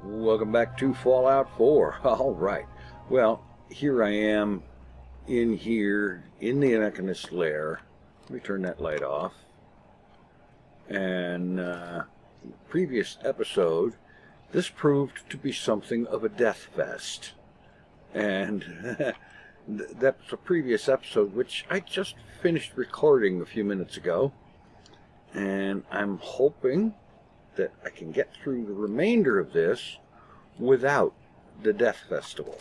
Welcome back to Fallout 4. Alright, well, here I am in the Mechanist Lair. Let me turn that light off. And previous episode, this proved to be something of a death fest. And that's a previous episode which I just finished recording a few minutes ago. And I'm hoping that I can get through the remainder of this without the Death Festival.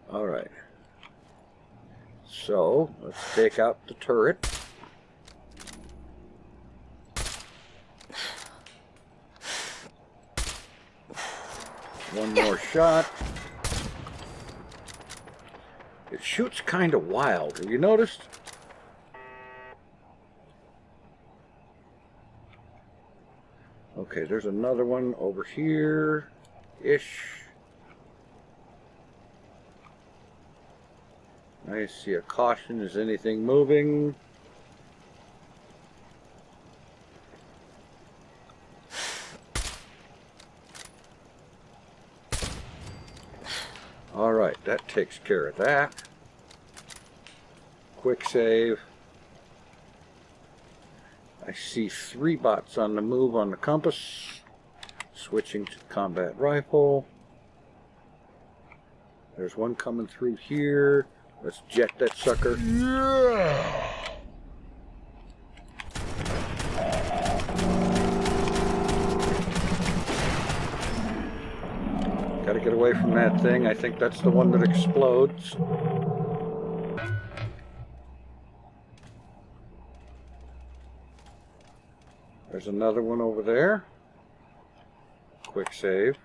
Alright. So, let's take out the turret. One more shot. It shoots kind of wild. Have you noticed? Okay, there's another one over here-ish. I see a caution. Is anything moving? Alright, that takes care of that. Quick save. I see 3 bots on the move on the compass. Switching to combat rifle. There's one coming through here. Let's jet that sucker. Yeah! Gotta get away from that thing. I think that's the one that explodes. There's another one over there. Quick save.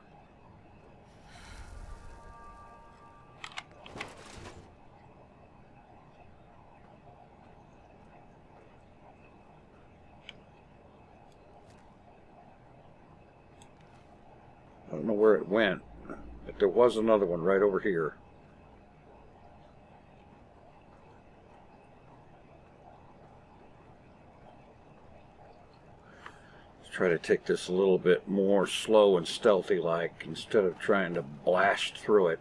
I don't know where it went, but there was another one right over here. Try to take this a little bit more slow and stealthy like instead of trying to blast through it.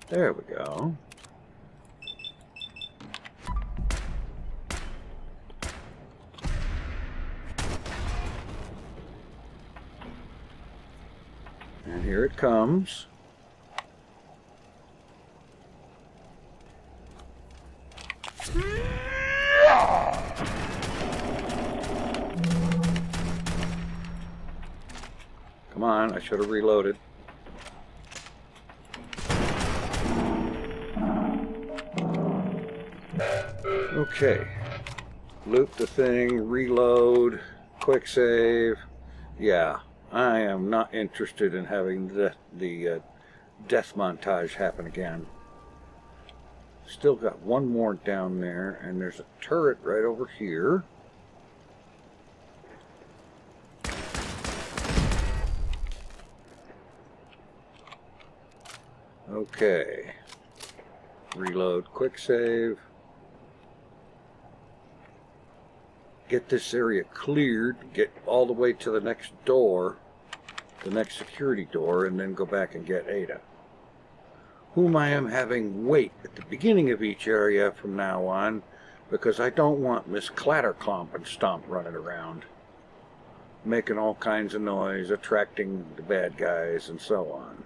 There we go. And here it comes. Come on, I should have reloaded. Okay. Loot the thing, reload, quick save. Yeah, I am not interested in having the death montage happen again. Still got one more down there, and there's a turret right over here. Okay. Reload, quick save. Get this area cleared, get all the way to the next door, the next security door, and then go back and get Ada, whom I am having wait at the beginning of each area from now on, because I don't want Miss Clatterclomp and Stomp running around, making all kinds of noise, attracting the bad guys, and so on.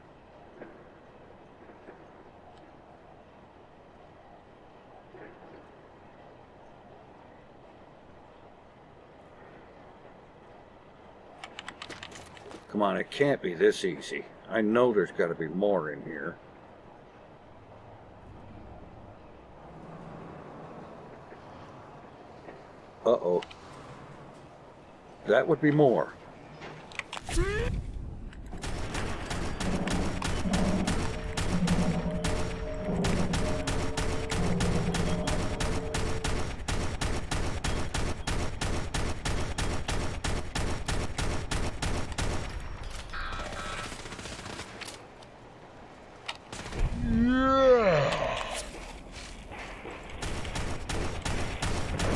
Come on, it can't be this easy. I know there's got to be more in here. Uh-oh. That would be more.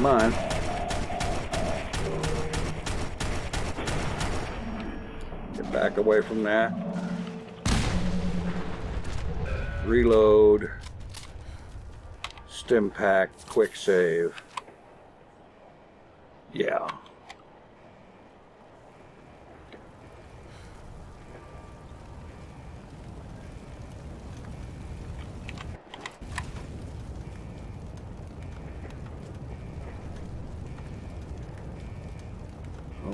Come on. Get back away from that. Reload. Stim pack. Quick save. Yeah.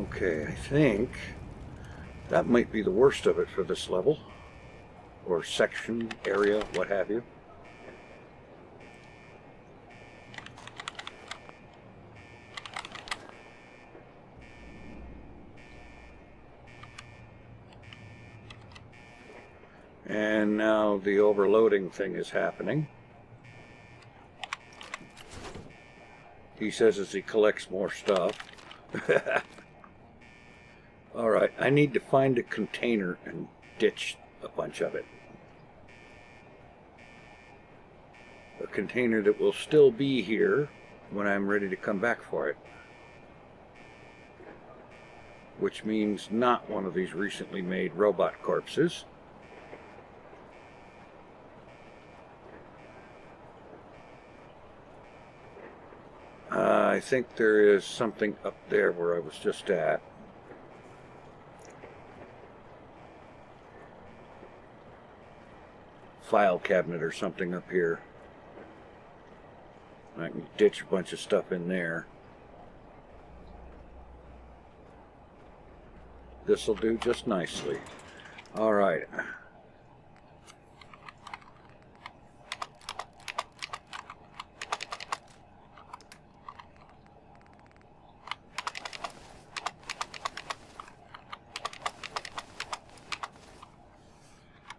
Okay, I think that might be the worst of it for this level, or section, area, what have you. And now the overloading thing is happening. He says as he collects more stuff. Alright, I need to find a container and ditch a bunch of it. A container that will still be here when I'm ready to come back for it. Which means not one of these recently made robot corpses. I think there is something up there where I was just at. File cabinet or something up here. I can ditch a bunch of stuff in there. This'll do just nicely. All right.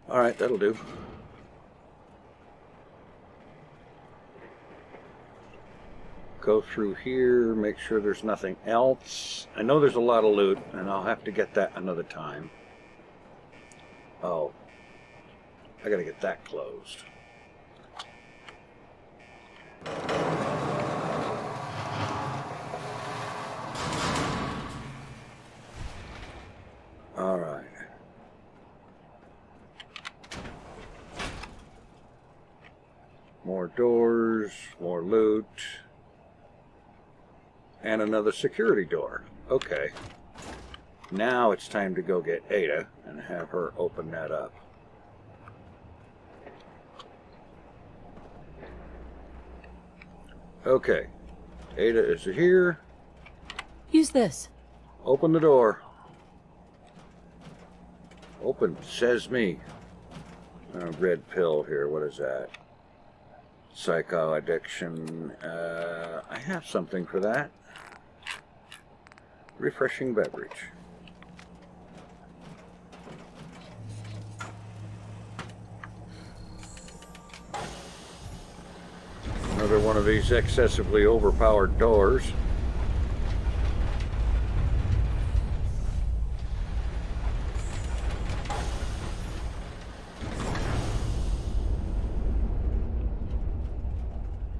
All right, that'll do. Go through here, make sure there's nothing else. I know there's a lot of loot, and I'll have to get that another time. Oh, I gotta get that closed. All right. More doors, more loot. And another security door. Okay. Now it's time to go get Ada and have her open that up. Okay. Ada is here. Use this. Open the door. Open, says me. Red pill here, what is that? Psycho addiction. I have something for that. Refreshing beverage. Another one of these excessively overpowered doors.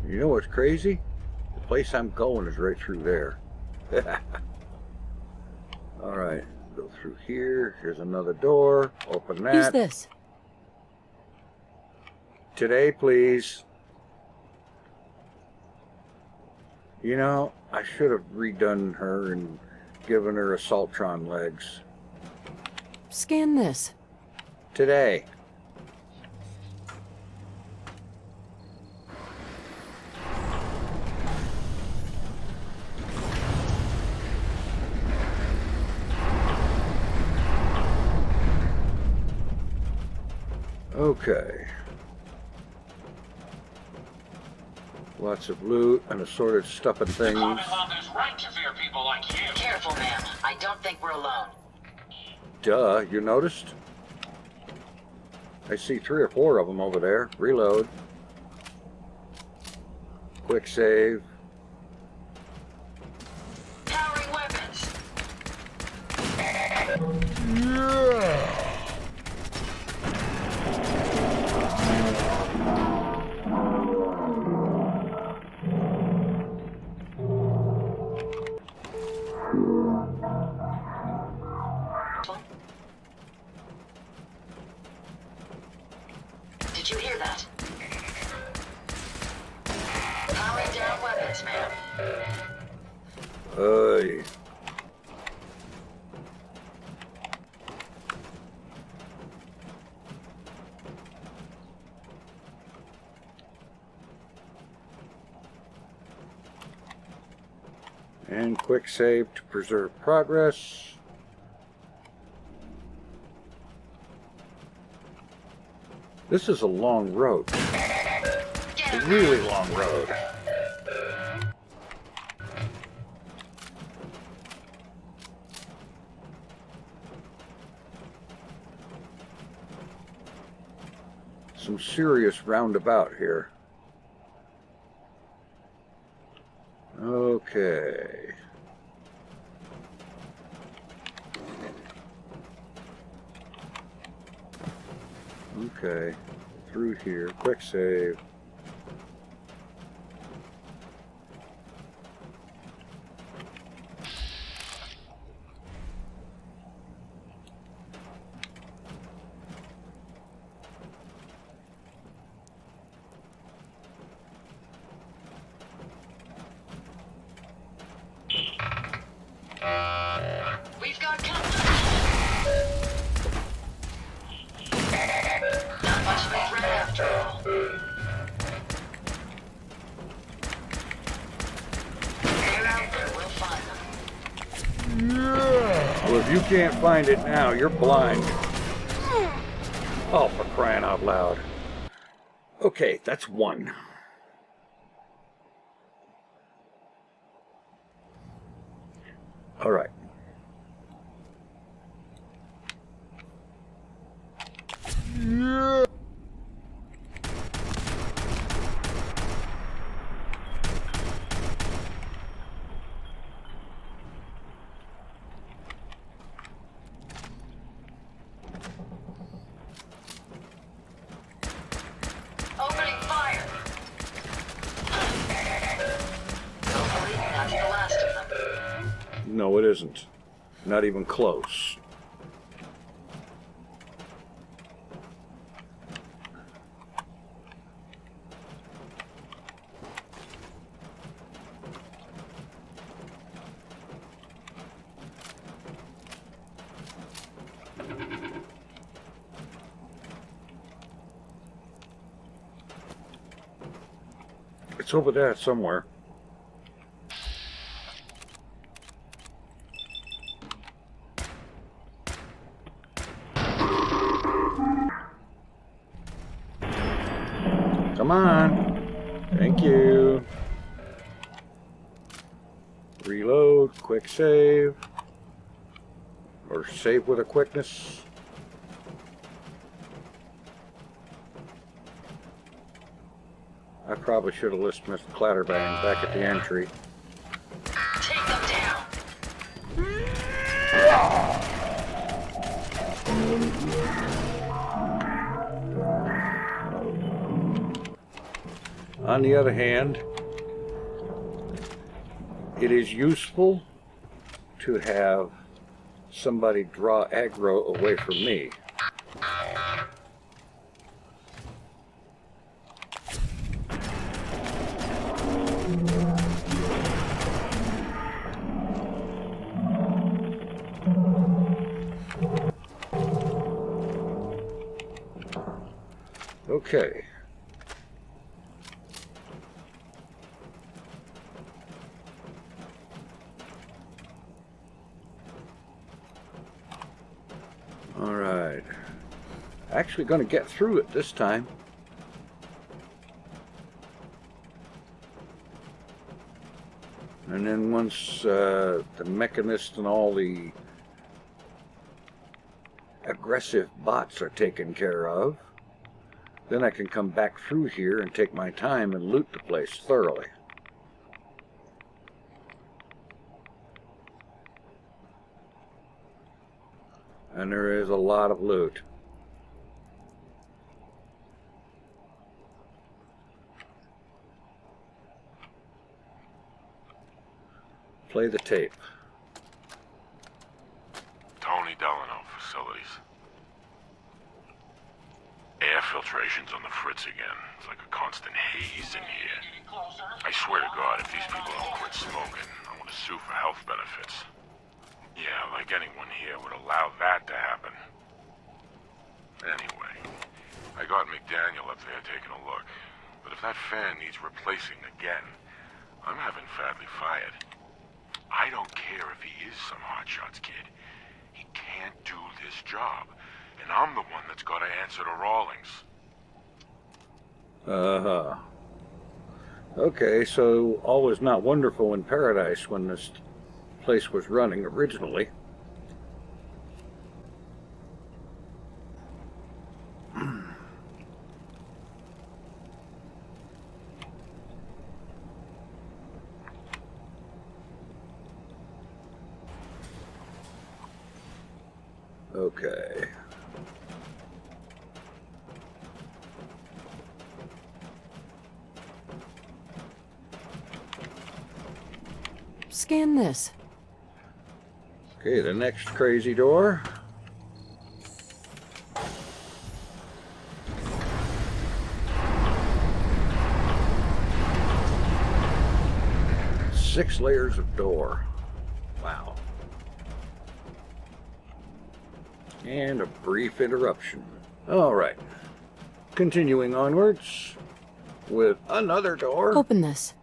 You know what's crazy? The place I'm going is right through there. Alright, go through here. Here's another door. Open that. Use this. Today, please. You know, I should have redone her and given her assaultron legs. Scan this. Today. Okay. Lots of loot and assorted stuff and things. The Commonwealth is right to fear people like you. Careful, man. I don't think we're alone. Duh, you noticed? I see 3 or 4 of them over there. Reload. Quick save. Powering weapons. Yes, ma'am. Hey. And quick save to preserve progress. This is a long road. A really long road. Some serious roundabout here. Okay. Okay. Through here. Quick save. We've got company. Not much of a threat after all. They're out there. We'll find them. Well, if you can't find it now, you're blind. Oh, for crying out loud. Okay, that's one. All right. Opening fire. Hopefully, that's the last of them. No, it isn't. Not even close. It's over there somewhere. Come on. Thank you. Reload, quick save. Or save with a quickness. I probably should have listed Mr. Clatterbang back at the entry. Take them down. On the other hand, it is useful to have somebody draw aggro away from me. Okay. All right. Actually going to get through it this time. And then once the Mechanist and all the aggressive bots are taken care of, then I can come back through here and take my time and loot the place thoroughly. And there is a lot of loot. Play the tape. Tony Delano facilities. Air filtration's on the fritz again. It's like a constant haze in here. I swear to God, if if these people don't quit smoking, I'm gonna sue for health benefits. Yeah, like anyone here would allow that to happen. Anyway, I got McDaniel up there taking a look. But if that fan needs replacing again, I'm having Fadley fired. I don't care if he is some hotshots kid. He can't do this job. And I'm the one that's got to answer to Rawlings. Uh-huh. Okay, so all was not wonderful in paradise when this place was running originally. Okay. Scan this. Okay, the next crazy door. Six layers of door. Wow. And a brief interruption. All right. Continuing onwards with another door. Open this.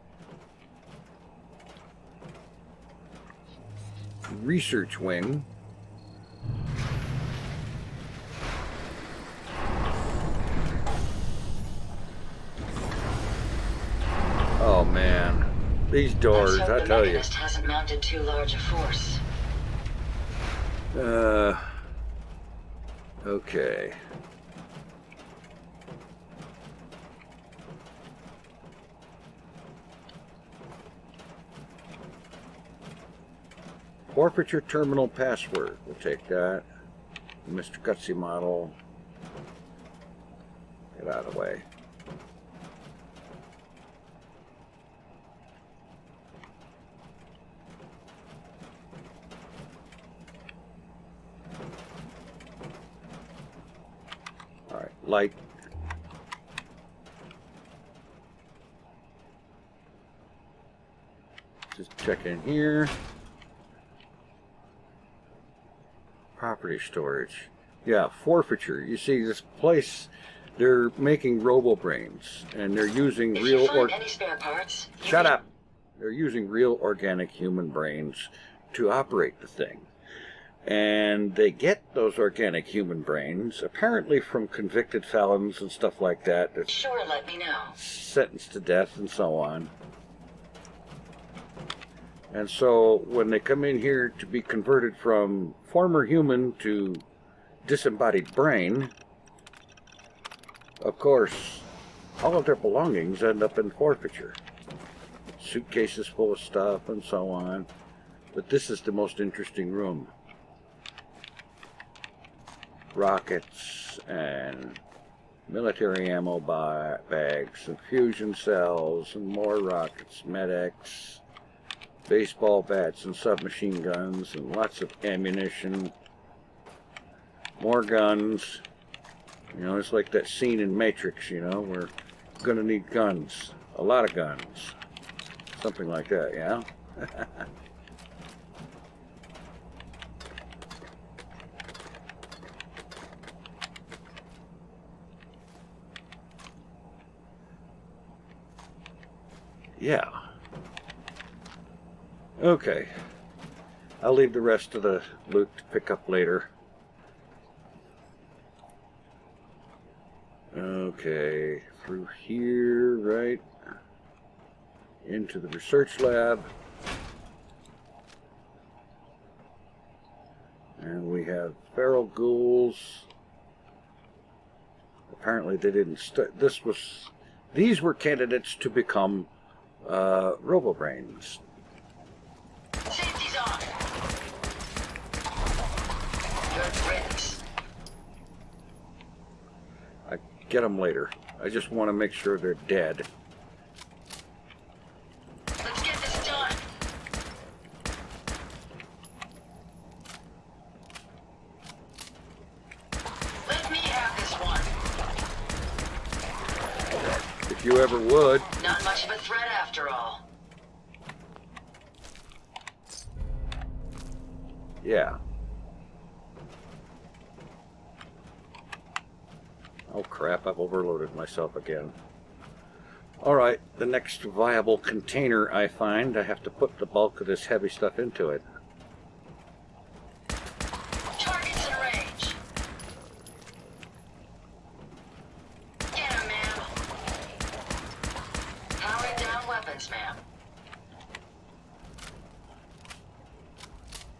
Research wing. Oh man, these doors, I tell you. Mechanist hasn't mounted too large a force. Okay. Forfeiture terminal password. We'll take that. Mr. Gutsy model. Get out of the way. All right, light. Just check in here. Property storage. Yeah, forfeiture. You see, this place, they're making robo-brains, and they're using If real... you find any spare parts... Shut up! They're using real organic human brains to operate the thing. And they get those organic human brains, apparently from convicted felons and stuff like that. That's Sure, let me know. sentenced to death and so on. And so when they come in here to be converted from former human to disembodied brain, of course, all of their belongings end up in forfeiture. Suitcases full of stuff and so on. But this is the most interesting room. Rockets and military ammo bags and fusion cells and more rockets, medics, baseball bats and submachine guns and lots of ammunition, more guns. You know, it's like that scene in Matrix, you know, we're gonna need guns, a lot of guns, something like that, yeah? Yeah. Okay. I'll leave the rest of the loot to pick up later. Okay, through here, right? Into the research lab. And we have feral ghouls. Apparently they didn't these were candidates to become robo-brains. Safety's on. Good riddance. I get them later. I just want to make sure they're dead. Let's get this done. Let me have this one. If you ever would. Not much of a threat after all. Yeah. Oh crap, I've overloaded myself again. Alright, the next viable container I find, I have to put the bulk of this heavy stuff into it. Targets in range. Get him, ma'am. Powering down weapons, ma'am.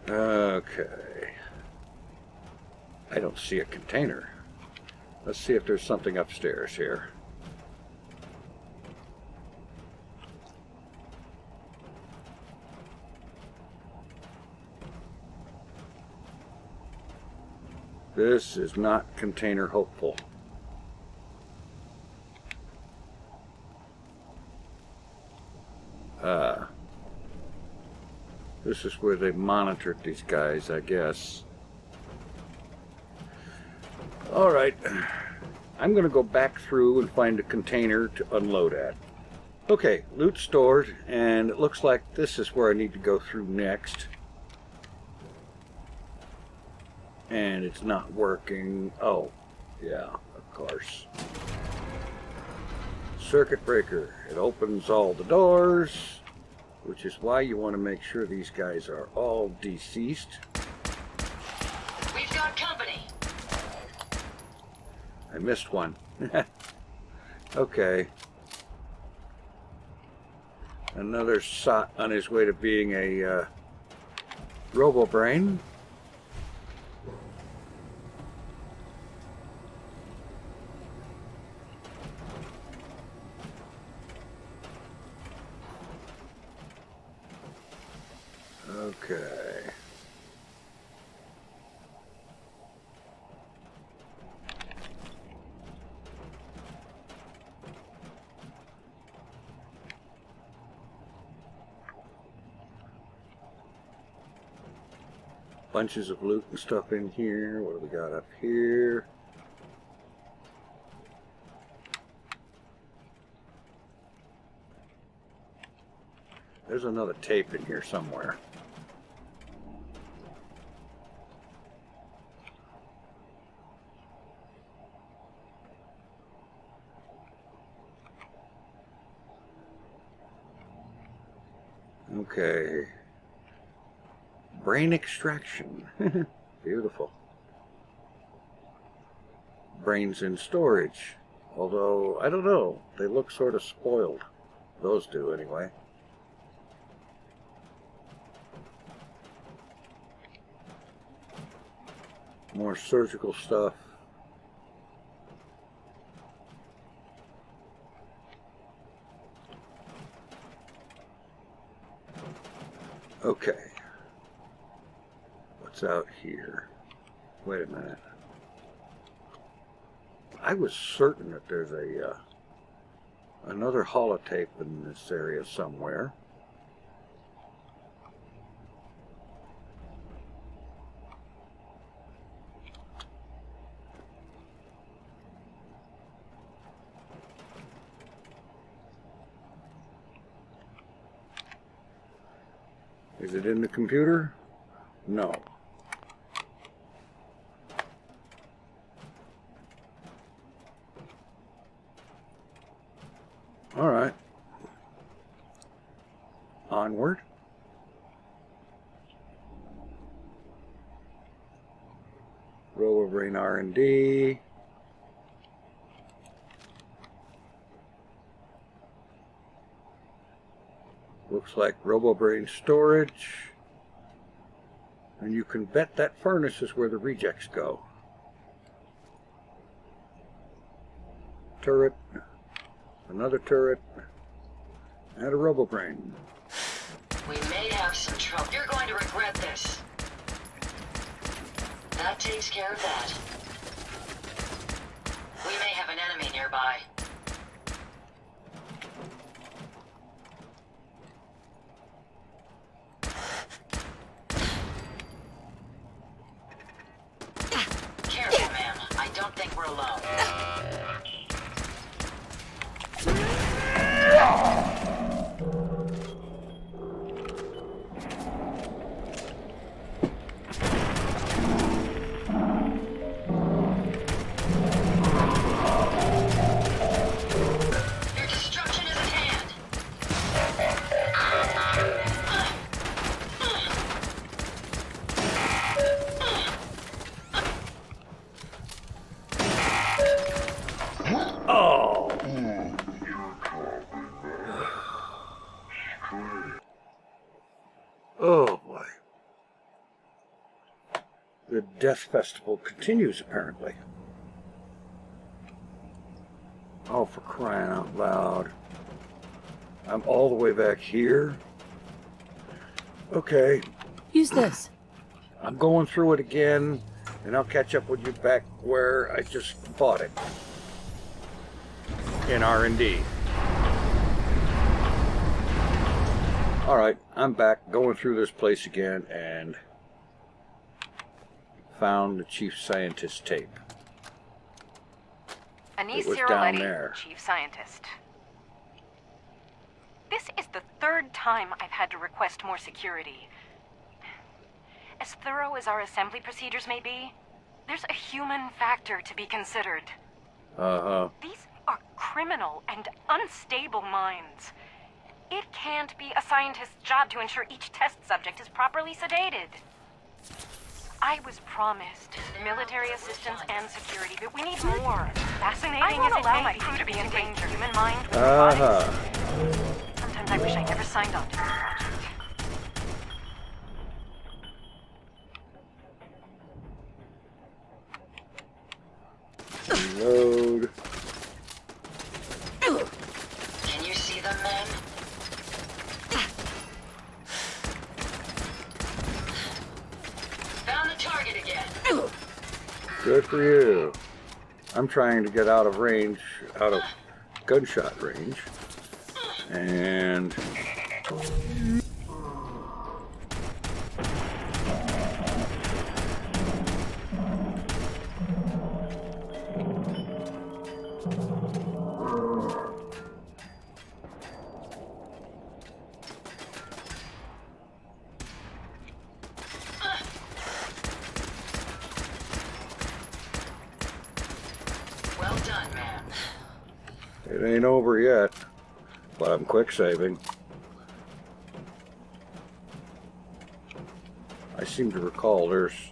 Okay. I don't see a container. Let's see if there's something upstairs here. This is not container hopeful. This is where they monitored these guys, I guess. Alright, I'm going to go back through and find a container to unload at. Okay, loot stored, and it looks like this is where I need to go through next. And it's not working. Oh, yeah, of course. Circuit breaker. It opens all the doors, which is why you want to make sure these guys are all deceased. We've got company. I missed one. Okay. Another sot on his way to being a robo-brain. Okay. Bunches of loot and stuff in here. What do we got up here? There's another tape in here somewhere. Okay. Brain extraction. Beautiful. Brains in storage. Although, I don't know. They look sort of spoiled. Those do, anyway. More surgical stuff. Okay. What's out here? Wait a minute. I was certain that there's a another holotape in this area somewhere. Is it in the computer? No. All right. Onward. RoboBrain R&D. Looks like RoboBrain storage. And you can bet that furnace is where the rejects go. Turret. Another turret. And a RoboBrain. We may have some trouble. You're going to regret this. That takes care of that. We may have an enemy nearby. Careful, ma'am. I don't think we're alone. The Death Festival continues, apparently. Oh, for crying out loud. I'm all the way back here. Okay, Use this. I'm going through it again, and I'll catch up with you back where I just bought it. In R&D. Alright, I'm back, going through this place again, and found the Chief Scientist tape. Anise It was down Ciroletti, there. Chief Scientist. This is the third time I've had to request more security. As thorough as our assembly procedures may be, there's a human factor to be considered. Uh-huh. These are criminal and unstable minds. It can't be a scientist's job to ensure each test subject is properly sedated. I was promised military assistance and security, but we need more. Fascinating as it may be, allow my crew to be in danger. Human mind with robotics. Sometimes I wish I never signed on to this project. Reload. Can you see them, men? Found the target again. Good for you. I'm trying to get out of range, out of gunshot range. And... Well done, man. it ain't over yet, but I'm quick saving. I seem to recall there's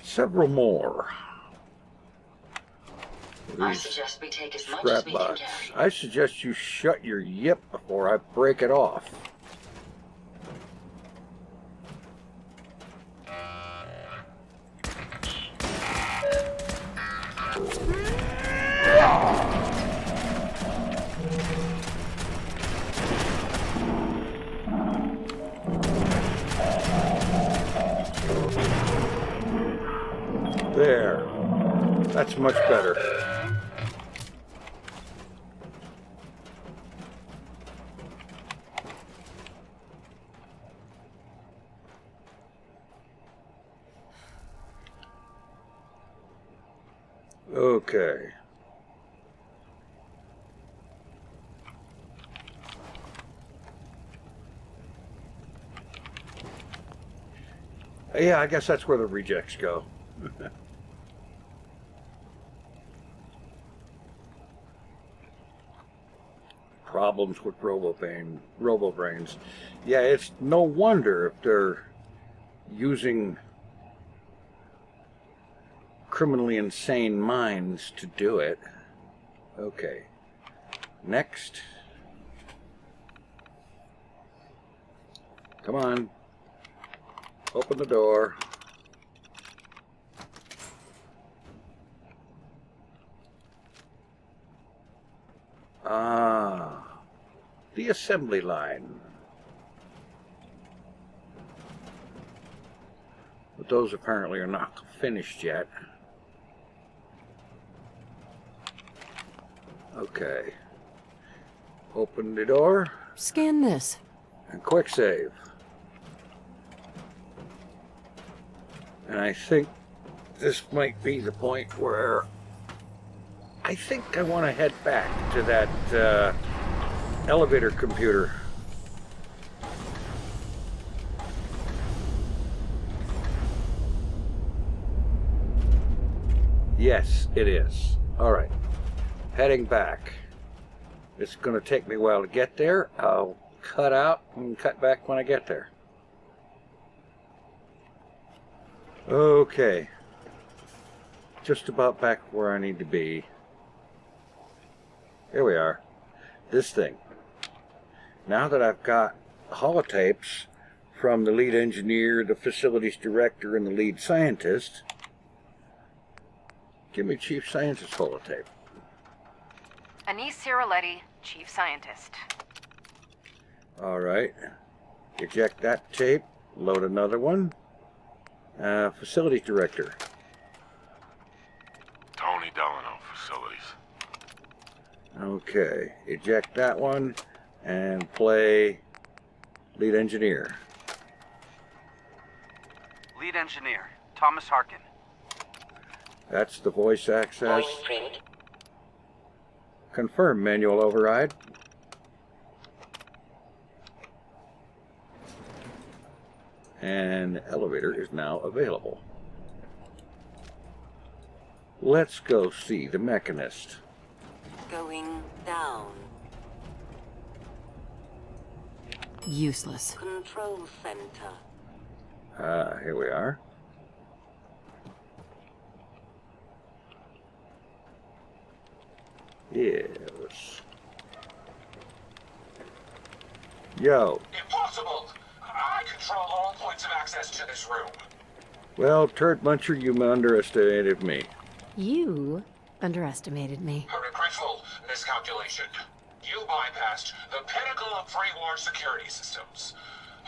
several more. I These suggest we take as much scrap as we can bots. carry. I suggest you shut your yip before I break it off. There. That's much better. Okay. Yeah, I guess that's where the rejects go. Problems with RoboBrains. Yeah, it's no wonder if they're using criminally insane minds to do it. Okay. Next. Come on. Open the door. Ah, the assembly line. But those apparently are not finished yet. Okay. Open the door Scan this. and quick save. And I think this might be the point where I think I want to head back to that elevator computer. Yes, it is. All right. Heading back. It's going to take me a while to get there. I'll cut out and cut back when I get there. Okay. Just about back where I need to be. Here we are. This thing. Now that I've got holotapes from the lead engineer, the facilities director, and the lead scientist, Give me Chief Scientist holotape. Anise Ciroletti, Chief Scientist. All right. Eject that tape. Load another one. Facilities Director. Tony Delano, Facilities. Okay. Eject that one and play Lead Engineer. Lead Engineer, Thomas Harkin. That's the voice access. Voice print. Confirm manual override. And elevator is now available. Let's go see the Mechanist. Going down. Useless. Control center. Here we are. Yes. Yo. Impossible! I control all points of access to this room. Well, Turd Muncher, you underestimated me. You underestimated me. A regretful miscalculation. You bypassed the pinnacle of pre-war security systems.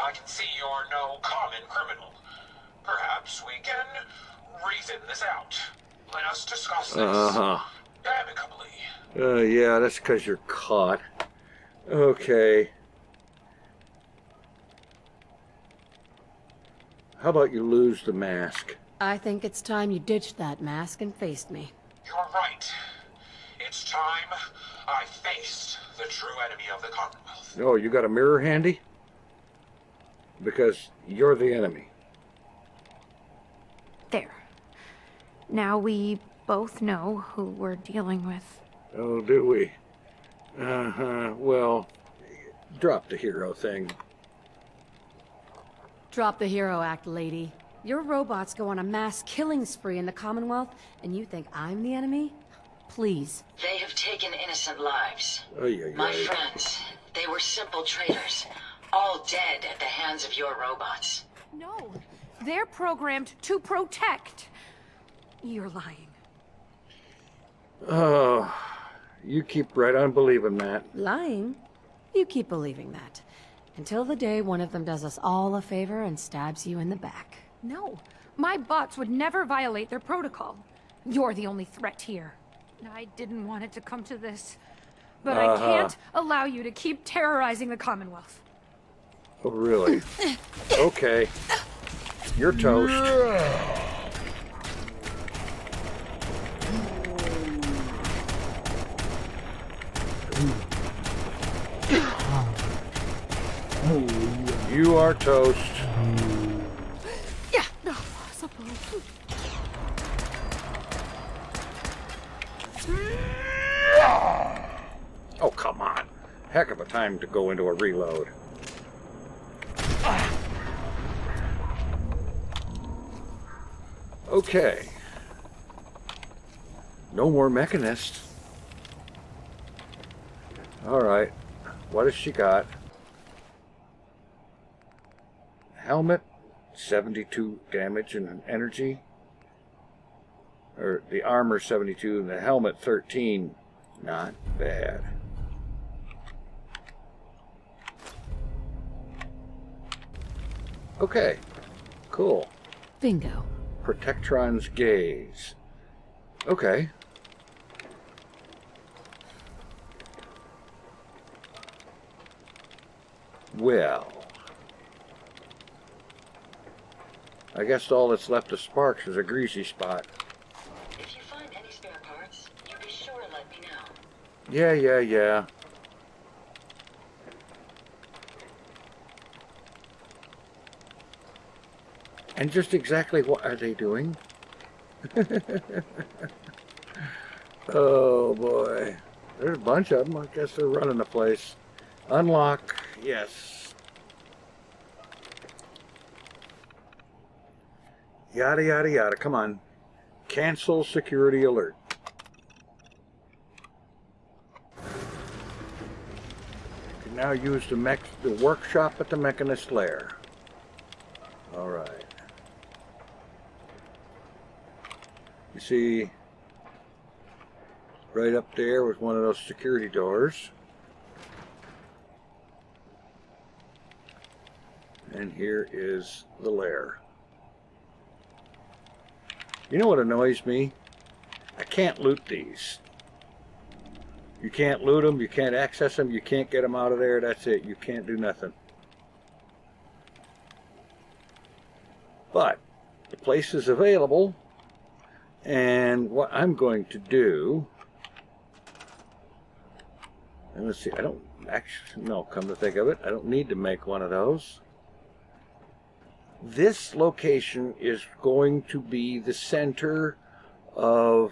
I can see you're no common criminal. Perhaps we can reason this out. Let us discuss this amicably. Yeah, that's because you're caught. Okay. How about you lose the mask? I think it's time you ditched that mask and faced me. You're right. It's time I faced the true enemy of the Commonwealth. Oh, you got a mirror handy? Because you're the enemy. There. Now we both know who we're dealing with. Oh, do we? Well, drop the hero thing. Drop the hero act, lady. Your robots go on a mass killing spree in the Commonwealth, and you think I'm the enemy? Please. They have taken innocent lives. Ay, My friends, they were simple traitors, all dead at the hands of your robots. No, they're programmed to protect. You're lying. Oh, you keep right on believing that. Lying? You keep believing that. Until the day one of them does us all a favor and stabs you in the back. No, my bots would never violate their protocol. You're the only threat here. I didn't want it to come to this, but I can't allow you to keep terrorizing the Commonwealth. Oh, really? Okay. You're toast. You are toast. Yeah, no, suppose. Oh, come on. Heck of a time to go into a reload. Okay. No more Mechanist. Alright. What has she got? Helmet, 72 damage and energy. Or the armor 72 and the helmet 13. Not bad. Okay. Cool. Bingo. Protectron's gaze. Okay. Well, I guess all that's left of Sparks is a greasy spot. If you find any spare parts, you be sure to let me know. Yeah. And just exactly what are they doing? Oh boy. There's a bunch of them. I guess they're running the place. Unlock. Yes. Yada, yada, yada. Come on. Cancel security alert. You can now use the workshop at the Mechanist Lair. All right. You see, right up there with one of those security doors. And here is the lair. You know what annoys me? I can't loot these. You can't loot them, you can't access them, you can't get them out of there, that's it. You can't do nothing. But the place is available, and what I'm going to do, and let's see, I don't actually, no, come to think of it, I don't need to make one of those. This location is going to be the center of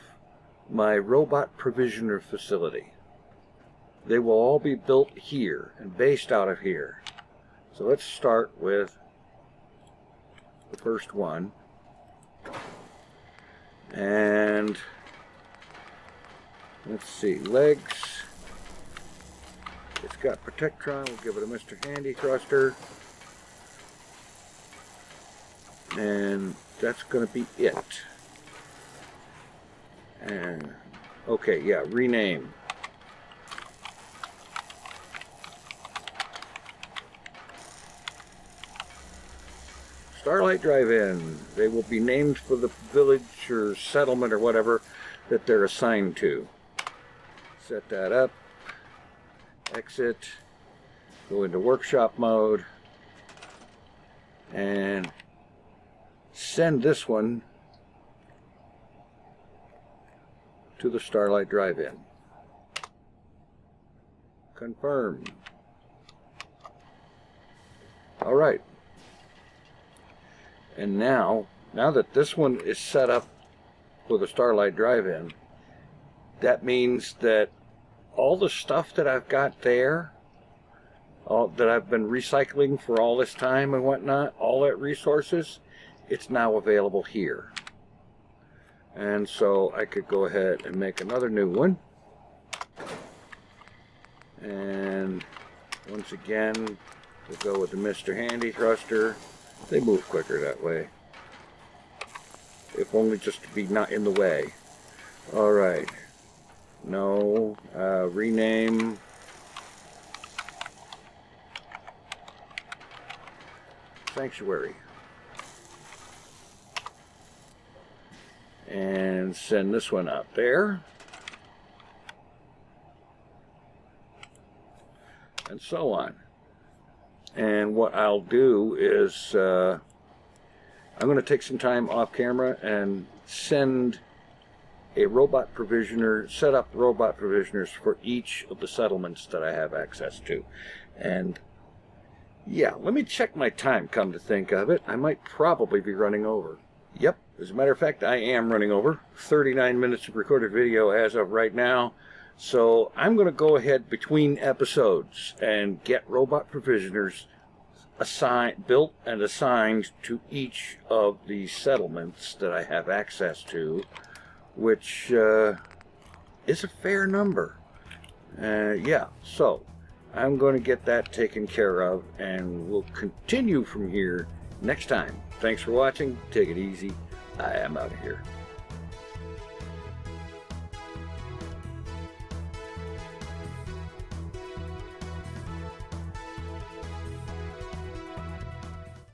my robot provisioner facility. They will all be built here and based out of here. So let's start with the first one. And let's see, legs. It's got Protectron, we'll give it a Mr. Handy thruster. And that's going to be it. And okay, yeah, rename. Starlight Drive-In. They will be named for the village or settlement or whatever that they're assigned to. Set that up. Exit. Go into workshop mode. And send this one to the Starlight Drive-In. Confirm. All right. And now that this one is set up for the Starlight Drive-In, that means that all the stuff that I've got there, all that I've been recycling for all this time and whatnot, all that resources, it's now available here. And so I could go ahead and make another new one. And once again, we'll go with the Mr. Handy thruster. They move quicker that way. If only just to be not in the way. Alright. No. Rename. Sanctuary. And send this one out there. And so on. And what I'll do is I'm going to take some time off camera and send a robot provisioner, set up robot provisioners for each of the settlements that I have access to. And yeah, let me check my time, come to think of it. I might probably be running over. Yep, as a matter of fact, I am running over. 39 minutes of recorded video as of right now. So I'm going to go ahead between episodes and get robot provisioners built and assigned to each of the settlements that I have access to, which is a fair number. Yeah, so I'm going to get that taken care of, and we'll continue from here next time. Thanks for watching. Take it easy. I am out of here.